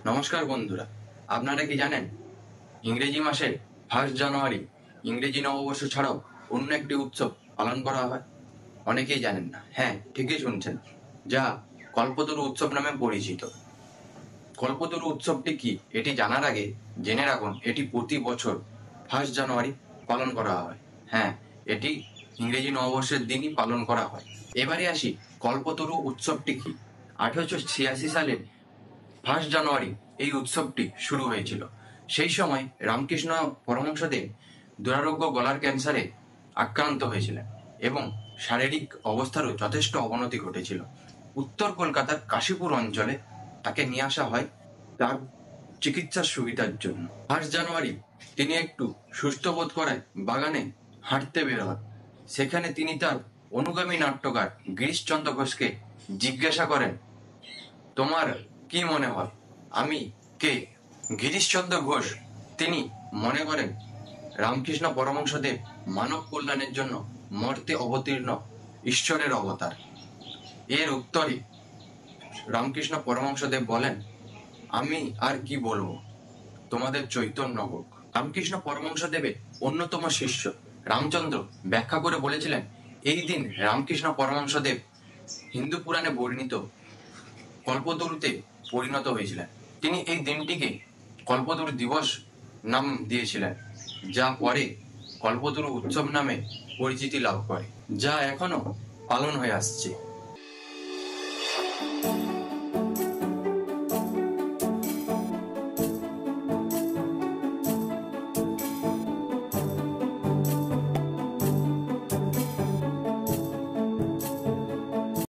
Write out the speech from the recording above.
নমস্কার বন্ধুরা, আপনারা কি জানেন ইংরেজি মাসের 1 জানুয়ারি ইংরেজি নববর্ষ ছাড়াও অন্য একটি উৎসব পালন করা হয়? অনেকেই জানেন না। হ্যাঁ, ঠিকই শুনছেন, যা কল্পতরু উৎসব নামে পরিচিত। কল্পতরু উৎসবটি কি এটি জানার আগে জেনে রাখুন এটি প্রতি বছর 1 জানুয়ারি পালন করা হয়। হ্যাঁ, এটি ইংরেজি নববর্ষের দিনই পালন করা হয়। এবারে আসি কল্পতরু উৎসবটি কি। 1886 সালে 1 জানুয়ারি এই উৎসবটি শুরু হয়েছিল। সেই সময় রামকৃষ্ণ পরমহংসদেব দুরারোগ্য গলার ক্যান্সারে আক্রান্ত হয়েছিলেন এবং শারীরিক অবস্থারও যথেষ্ট অবনতি ঘটেছিল। উত্তর কলকাতার কাশীপুর অঞ্চলে তাকে নিয়ে আসা হয় তার চিকিৎসার সুবিধার জন্য। 1 জানুয়ারি তিনি একটু সুস্থ বোধ করায় বাগানে হাঁটতে বের হন। সেখানে তিনি তার অনুগামী নাট্যকার গিরিশচন্দ্র ঘোষকে জিজ্ঞাসা করেন, তোমার কি মনে হয় আমি কে? গিরিশচন্দ্র ঘোষ তিনি মনে করেন রামকৃষ্ণ পরমহংসদেব মানব কল্যাণের জন্য মর্তে অবতীর্ণ ঈশ্বরের অবতার। এর উত্তরে রামকৃষ্ণ পরমহংসদেব বলেন, আমি আর কি বলবো, তোমাদের চৈতন্য হোক। রামকৃষ্ণ পরমহংসদেবের অন্যতম শিষ্য রামচন্দ্র ব্যাখ্যা করে বলেছিলেন, এই দিন রামকৃষ্ণ পরমহংসদেব হিন্দু পুরাণে বর্ণিত কল্পতরুতে পরিণত হয়েছিলেন। তিনি এই দিনটিকে কল্পতরু দিবস নাম দিয়েছিলেন, যা পরে কল্পতরু উৎসব নামে পরিচিতি লাভ করে, যা এখনো পালন হয়ে আসছে।